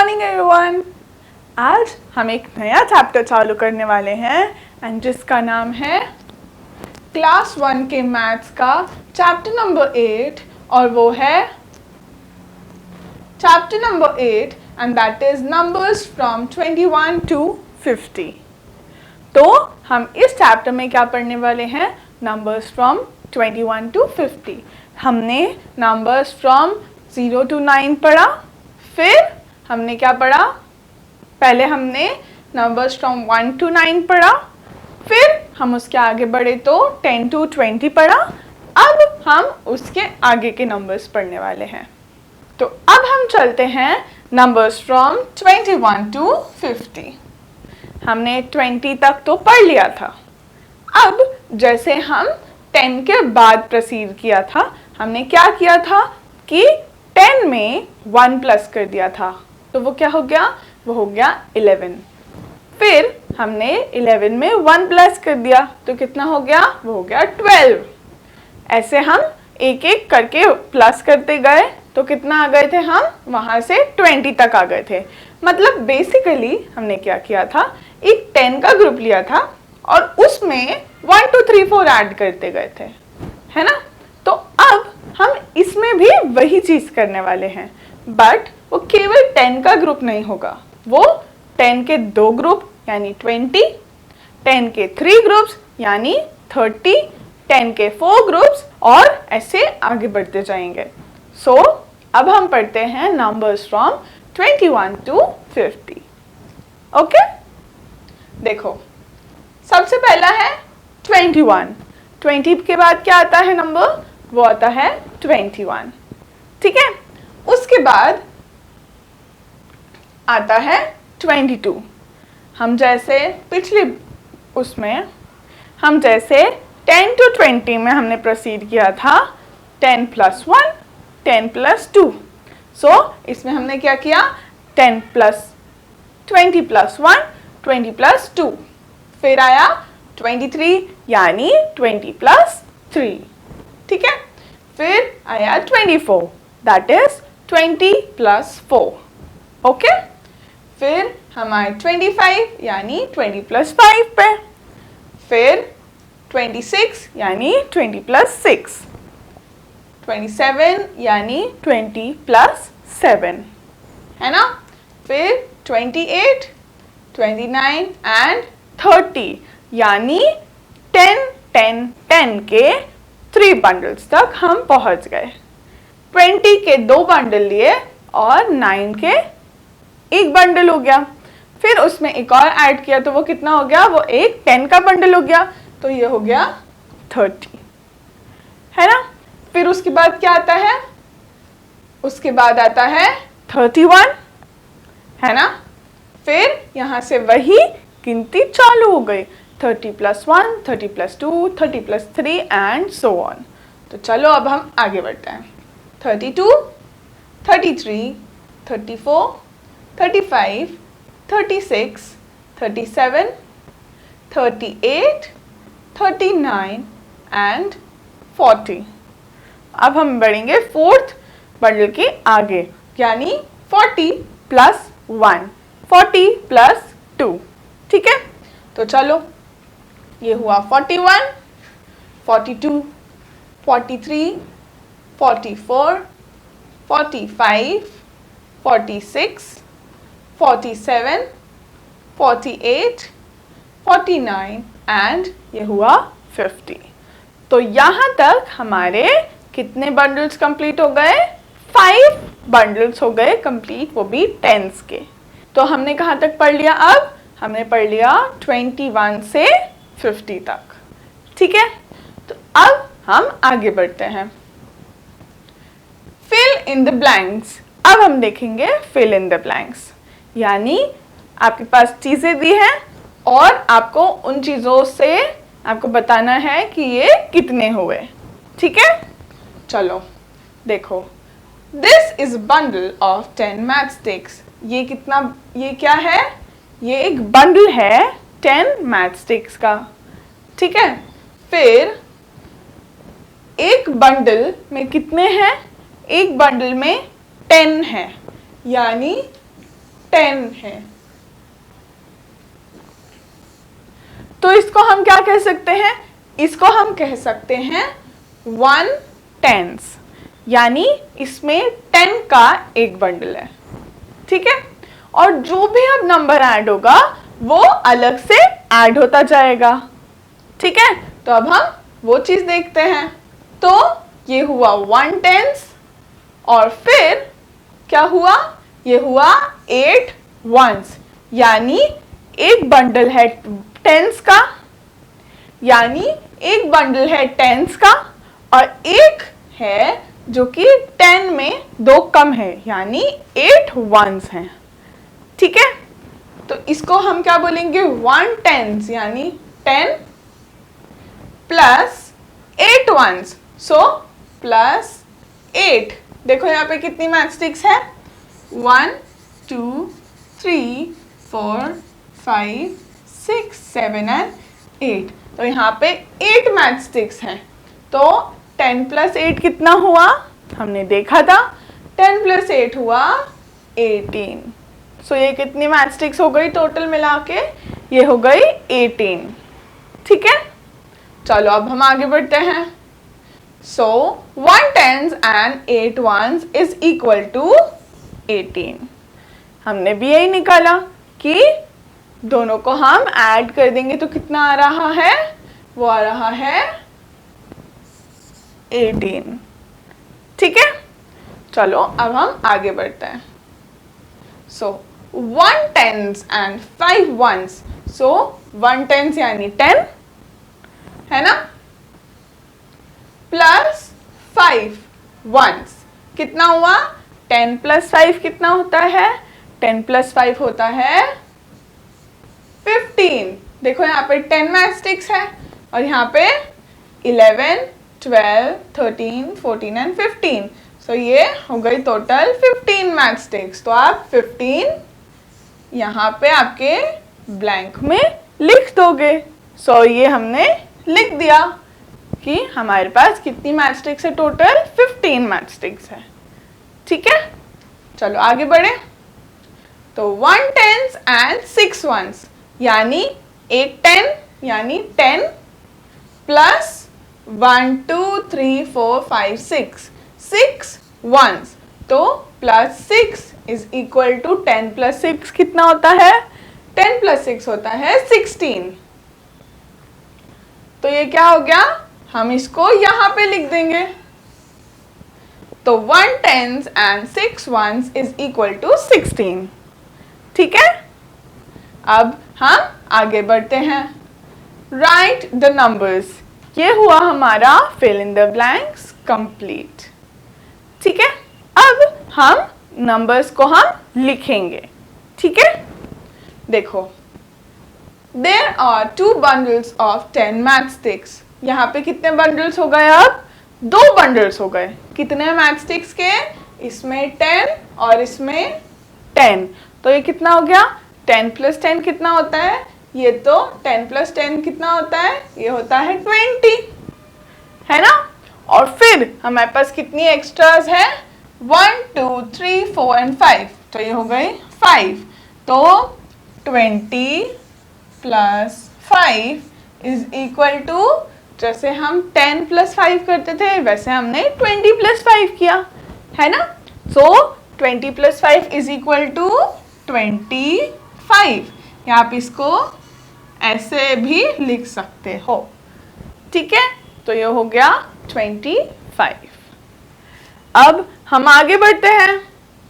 Morning everyone. आज हम एक नया चैप्टर चालू करने वाले हैं एंड जिसका नाम है क्लास 1 के मैथ्स का चैप्टर नंबर 8 और वो है chapter number 8 and that is numbers from 21 to 50। तो हम इस चैप्टर में क्या पढ़ने वाले हैं? Numbers from 21 to 50। हमने नंबर्स फ्रॉम 0 to 9 पढ़ा, फिर हमने क्या पढ़ा? पहले हमने नंबर्स फ्रॉम 1 to 9 पढ़ा, फिर हम उसके आगे बढ़े तो 10 to 20 पढ़ा। अब हम उसके आगे के नंबर्स पढ़ने वाले हैं। तो अब हम चलते हैं नंबर्स फ्रॉम 21 to 50। हमने 20 तक तो पढ़ लिया था। अब जैसे हम 10 के बाद प्रोसीड किया था, हमने क्या किया था कि 10 में 1 प्लस कर दिया था, तो वो क्या हो गया? वो हो गया 11। फिर हमने 11 में 1 प्लस कर दिया तो कितना हो गया? वो हो गया 12। ऐसे हम एक एक करके प्लस करते गए तो कितना आ गए थे हम? वहां से 20 तक आ गए थे। मतलब बेसिकली हमने क्या किया था, एक 10 का ग्रुप लिया था और उसमें 1 2 3 4 ऐड करते गए थे, है ना? तो अब हम इसमें भी वही चीज करने वाले हैं, बट वो केवल 10 का ग्रुप नहीं होगा, वो 10 के 2 ग्रुप यानी 20, 10 के 3 ग्रुप्स यानी 30, 10 के 4 ग्रुप्स और ऐसे आगे बढ़ते जाएंगे। सो अब हम पढ़ते हैं नंबर्स फ्रॉम 21 to 50। ओके, देखो सबसे पहला है 21। 20 के बाद क्या आता है नंबर? वो आता है 21। ठीक है, उसके बाद आता है 22। हम जैसे पिछले उसमें हम जैसे 10 to 20 में हमने प्रोसीड किया था 10 plus 1 10 plus 2। सो इसमें हमने क्या किया? 10 plus 20 plus 1 20 plus 2। फिर आया 23 यानी 20 plus 3। ठीक है, फिर आया 24 दैट इज 20 plus 4। ओके, फिर हम आए 25 यानी 20 plus 5 पे, फिर 26 यानी 20 plus 6, 27 यानी 20 plus 7, है ना? फिर 28, 29 एंड 30 यानी 10 10 10 के 3 बंडल्स तक हम पहुंच गए। 20 के 2 बंडल लिए और 9 के 1 बंडल हो गया। फिर उसमें एक और ऐड किया तो वो कितना हो गया? वो एक 10 का बंडल हो गया, तो ये हो गया 30, है ना? फिर उसके बाद क्या आता है? उसके बाद आता है 31, है ना? फिर यहां से वही गिनती चालू हो गई, 30 plus 1 30 plus 2 30 plus 3 and so on. तो चलो अब हम आगे बढ़ते हैं। 32 33 34 35 36 37 38 39 एंड 40। अब हम बढ़ेंगे फोर्थ बंडल के आगे यानी 40 plus 1 40 plus 2। ठीक है, तो चलो ये हुआ 41 42 43 44 45 46 47 48 49 एंड ये हुआ 50। तो यहाँ तक हमारे कितने बंडल्स कंप्लीट हो गए? 5 बंडल्स हो गए कंप्लीट, वो भी 10s के। तो हमने कहाँ तक पढ़ लिया? अब हमने पढ़ लिया 21 से 50 तक। ठीक है, तो अब हम आगे बढ़ते हैं। Fill in the blanks. अब हम देखेंगे फिल इन द ब्लैंक्स, यानी आपके पास चीजें दी हैं और आपको उन चीजों से आपको बताना है कि ये कितने हुए। ठीक है, चलो देखो, this is bundle of 10 math sticks. ये कितना, ये क्या है? ये एक बंडल है 10 मैथ स्टिक्स का। ठीक है, फिर एक बंडल में कितने हैं? एक बंडल में 10 है, यानी 10 है। तो इसको हम क्या कह सकते हैं? इसको हम कह सकते हैं 1/10, यानी इसमें 10 का एक बंडल है। ठीक है, और जो भी अब नंबर ऐड होगा वो अलग से ऐड होता जाएगा। ठीक है, तो अब हम वो चीज देखते हैं। तो ये हुआ 1/10 और फिर क्या हुआ? ये हुआ 8 ones, यानी एक बंडल है 10s का, यानी एक बंडल है 10s का और एक है जो कि 10 में 2 कम है, यानी 8 ones हैं। ठीक है, तो इसको हम क्या बोलेंगे? 1/10, यानी 10 प्लस 8 ones, सो प्लस 8। देखो यहाँ पे कितनी मैचस्टिक्स है? 1 2 3 4 5 6 7 एंड 8। तो यहाँ पे 8 मैचस्टिक्स हैं। तो 10 प्लस 8 कितना हुआ? हमने देखा था 10 प्लस 8 हुआ 18। सो ये कितनी मैचस्टिक्स हो गई टोटल मिला के? ये हो गई 18। ठीक है, चलो अब हम आगे बढ़ते हैं। सो 1/10 and 8 ones is equal to 18। हमने भी यही निकाला कि दोनों को हम ऐड कर देंगे तो कितना आ रहा है? वो आ रहा है 18। ठीक है, चलो अब हम आगे बढ़ते हैं। सो 1/10 and 5 ones, सो 1/10 यानी 10 है ना, प्लस 5 ones कितना हुआ? 10 प्लस 5 कितना होता है? 10 प्लस 5 होता है 15। देखो यहाँ पे 10 मैचस्टिक्स है और यहाँ पे 11 12 13 14 एंड 15। सो ये हो गई टोटल 15 मैचस्टिक्स। तो आप 15 यहाँ पे आपके ब्लैंक में लिख दोगे। सो ये हमने लिख दिया कि हमारे पास कितनी मैचस्टिक्स है? टोटल 15 मैचस्टिक्स है। ठीक है, चलो आगे बढ़े। तो 1/10 and 6 ones, यानी एक 10 यानी 10 प्लस 1 2 3 4 5 6 ones, तो plus 6 is equal to 10 plus 6 कितना होता है? 10 प्लस 6 होता है 16। तो ये क्या हो गया? हम इसको यहां पे लिख देंगे। तो 1/10 and 6 ones is equal to 16। ठीक है, अब हम आगे बढ़ते हैं। राइट द नंबर्स, ये हुआ हमारा fill in the blanks complete. ठीक है, अब हम नंबर्स को हम लिखेंगे। ठीक है, देखो there are 2 bundles of 10 matchsticks. यहाँ पे कितने बंडल्स हो गए? अब 2 बंडल्स हो गए। कितने मैचस्टिक्स के? इसमें 10 और इसमें 10। तो ये कितना हो गया? 10 प्लस 10 कितना होता है? ये तो 10 प्लस 10 कितना होता है? ये होता है 20, है ना। और फिर हमारे पास कितनी एक्स्ट्रास है? 1 2 3 4 एंड 5। तो ये हो गई 5। तो 20 प्लस 5 इज इक्वल टू, जैसे हम 10 प्लस 5 करते थे वैसे हमने 20 प्लस 5 किया, है ना। सो 20 प्लस 5 इज इक्वल टू 25। या आप इसको ऐसे भी लिख सकते हो। ठीक है, तो ये हो गया 25। अब हम आगे बढ़ते हैं।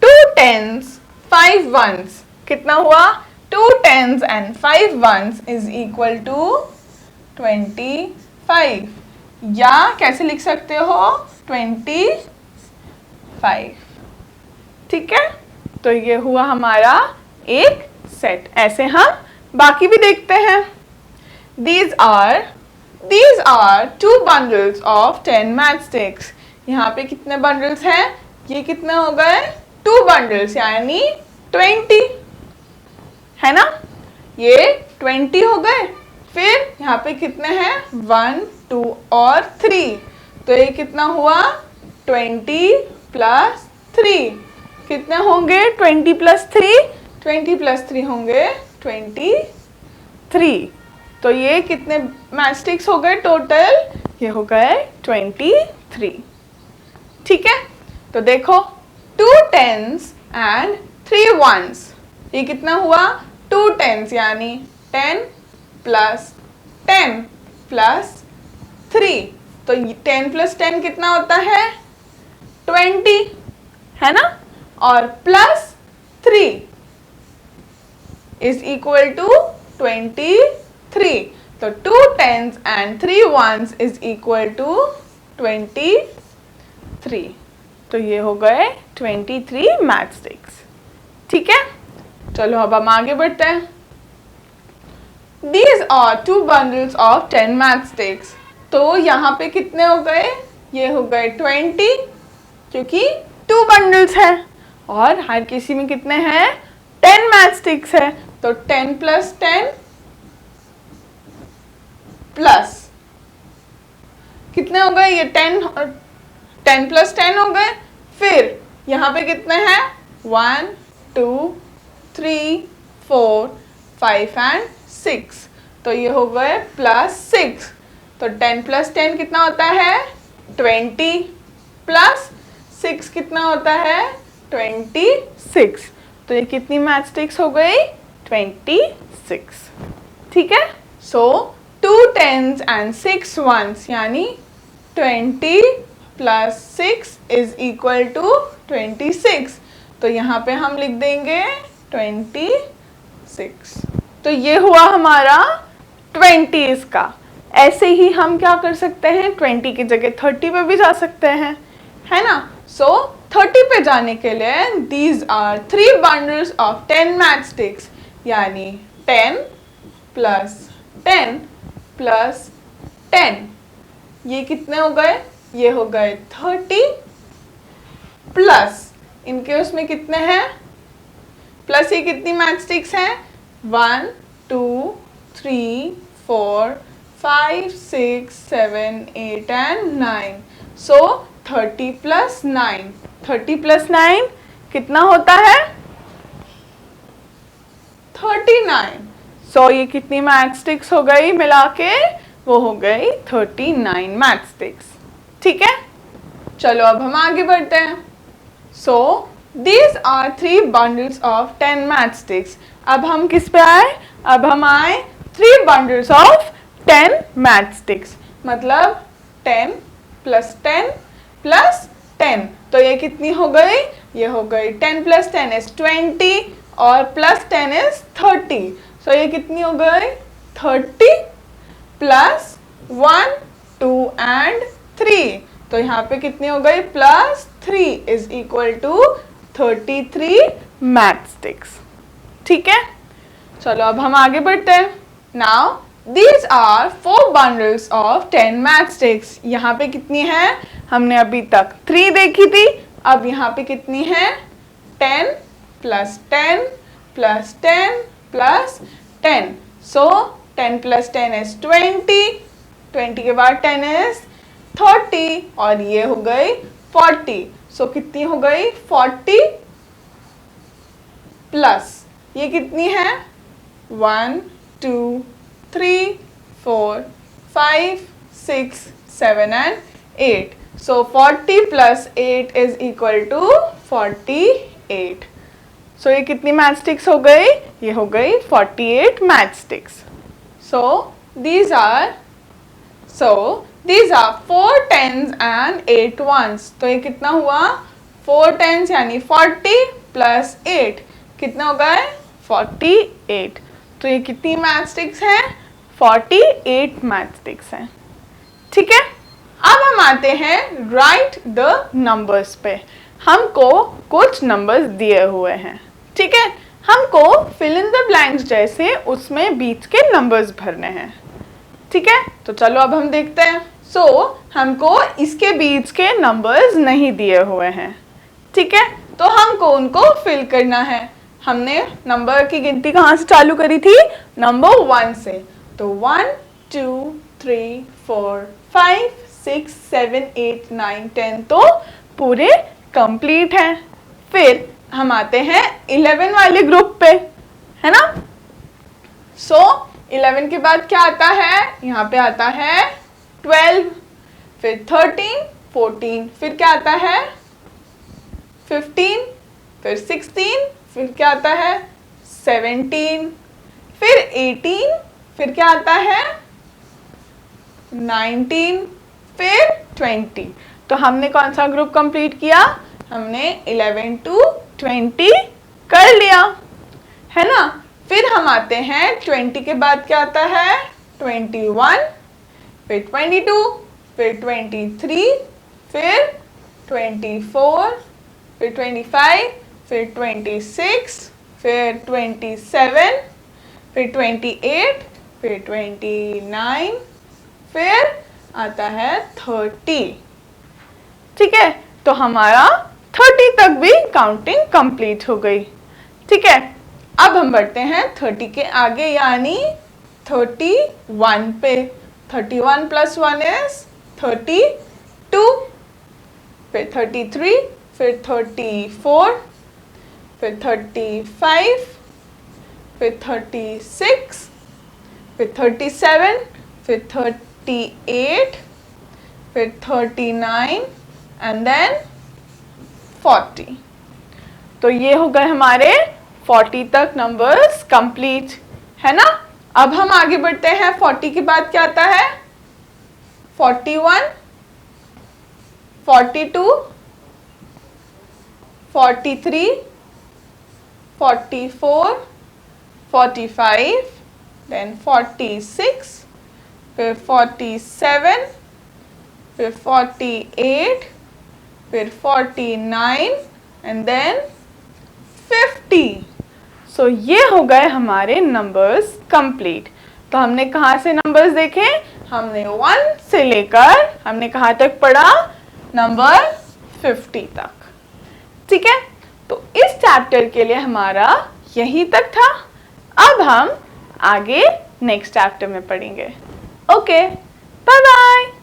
2 10s 5 ones कितना हुआ? 2 10s and 5 ones is equal to 25, या कैसे लिख सकते हो? 25। ठीक है, तो ये हुआ हमारा एक सेट। ऐसे हम बाकी भी देखते हैं। These are 2 bundles of 10 matchsticks। यहाँ पे कितने बंडल्स हैं? ये कितने हो गए? 2 bundles यानी 20, है ना। ये 20 हो गए। फिर यहाँ पे कितने हैं? 1 2 और 3। तो ये कितना हुआ? 20 प्लस 3 कितने होंगे? 20 प्लस 3 20 प्लस 3 होंगे 23। तो ये कितने मैचस्टिक्स हो गए टोटल? ये हो गए 23। ठीक है, तो देखो 2 10s एंड 3 1s, ये कितना हुआ? 2 10s यानी 10 प्लस 10 प्लस 3, तो 10 प्लस 10 कितना होता है? 20, है ना? और प्लस 3 इज इक्वल टू 23, तो 2 10s and 3 1s is equal to 23। तो ये हो गए 23 मैचस्टिक्स। ठीक है, चलो अब हम आगे बढ़ते हैं। These are 2 bundles of 10 matchsticks। तो यहाँ पे कितने हो गए? ये हो गए 20, क्योंकि 2 बंडल्स है और हर किसी में कितने हैं? 10 मैचस्टिक्स है। तो 10 प्लस 10 प्लस कितने हो गए? ये 10 प्लस 10 हो गए। फिर यहाँ पे कितने हैं? 1 2 3 4 5 एंड 6, तो ये हो गए प्लस 6। तो 10 प्लस 10 कितना होता है? 20 प्लस 6 कितना होता है? 26। तो ये कितनी मैचस्टिक्स हो गई? 26। ठीक है, सो 2 10s एंड 6 1s यानी 20 प्लस 6 इज इक्वल टू 26। तो यहाँ पे हम लिख देंगे 26। तो ये हुआ हमारा 20s का। ऐसे ही हम क्या कर सकते हैं? 20 की जगह 30 पे भी जा सकते हैं, है ना? सो 30 पे जाने के लिए these are 3 bundles of 10 matchsticks, यानी 10 प्लस 10 प्लस 10, ये कितने हो गए? ये हो गए 30 प्लस इनके उसमें कितने हैं? प्लस ये कितनी मैचस्टिक्स हैं? 1 2 3 4 5 6 7 8 एंड 9। सो 30 प्लस 9, 30 प्लस 9 कितना होता है? 39। सो ये कितनी मैचस्टिक्स हो गई मिला के? वो हो गई 39 मैचस्टिक्स। ठीक है, चलो अब हम आगे बढ़ते हैं। सो these are 3 bundles of 10 matchsticks। अब हम किस पे आए? अब हम आए 3 bundles of 10 matchsticks, मतलब 10 प्लस 10 प्लस 10, तो ये कितनी हो गई? ये हो गई 10 प्लस 10 इज 20 और प्लस 10 इज 30। सो ये कितनी हो गई? 30 प्लस 1 2 एंड 3, तो यहाँ पे कितनी हो गई? Plus 3 is equal to 33 matchsticks. ठीक है, चलो अब हम आगे बढ़ते हैं। Now these are 4 bundles of 10 matchsticks। यहाँ पे कितनी है? हमने अभी तक 3 देखी थी, अब यहाँ पे कितनी है? 10 plus 10 plus 10 plus 10। So 10 plus 10 is 20, 20 के बाद 10 इज 30 और ये हो गई 40। सो कितनी हो गई? 40 प्लस ये कितनी है? 1 2 3 4 5 6 7 and 8। So 40 plus 8 is equal to 48। So ये कितनी मैचस्टिक्स हो गई? ये हो गई 48 matchsticks. So these are 4 10s and 8 1s। तो ये कितना हुआ? 4 10s यानी 40 प्लस 8 कितना हो गए? 48। तो ये कितनी मैचस्टिक्स हैं? 48 मैचस्टिक्स हैं। ठीक है, अब हम आते हैं राइट द नंबर्स पे। हमको कुछ नंबर्स दिए हुए हैं, ठीक है? हमको फिल इन द ब्लैंक्स जैसे उसमें बीच के नंबर्स भरने हैं। ठीक है, तो चलो अब हम देखते हैं। सो हमको इसके बीच के नंबर्स नहीं दिए हुए हैं, ठीक है? तो हमको उनको फिल करना है। हमने नंबर की गिनती कहाँ से चालू करी थी? नंबर 1 से। तो 1 2 3 4 5 6 7 8 9 10 तो पूरे कंप्लीट हैं। फिर हम आते हैं 11 वाले ग्रुप पे, है ना। सो 11 के बाद क्या आता है, यहाँ पे आता है 12, फिर 13, 14, फिर क्या आता है 15, फिर 16, फिर क्या आता है 17, फिर 18, फिर क्या आता है 19, फिर 20। तो हमने कौन सा ग्रुप कंप्लीट किया, हमने 11 to 20 कर लिया, है ना। फिर हम आते हैं 20 के बाद क्या आता है 21, फिर 22, फिर 23, फिर 24, फिर 25, फिर 26, फिर 27, फिर 28, फिर 29, फिर आता है 30। ठीक है, तो हमारा 30 तक भी काउंटिंग कंप्लीट हो गई। ठीक है, अब हम बढ़ते हैं 30 के आगे यानी 31 पे। 31 + 1 is 32, फिर 33, फिर 34, फिर 35, फिर 36, फिर 37, फिर 38, फिर 39 एंड देन 40। तो ये हो गए हमारे 40 तक नंबर्स कंप्लीट, है ना। अब हम आगे बढ़ते हैं, 40 के बाद क्या आता है 41, 42, 43, 44, 45, देन 46, फिर 47, फिर 48, फिर 49 एंड देन 50। सो ये हो गए हमारे नंबर्स कंप्लीट। तो हमने कहाँ से नंबर्स देखे, हमने 1 से लेकर हमने कहाँ तक पढ़ा, नंबर 50 तक। ठीक है, तो इस चैप्टर के लिए हमारा यही तक था। अब हम आगे नेक्स्ट चैप्टर में पढ़ेंगे। Okay, bye bye.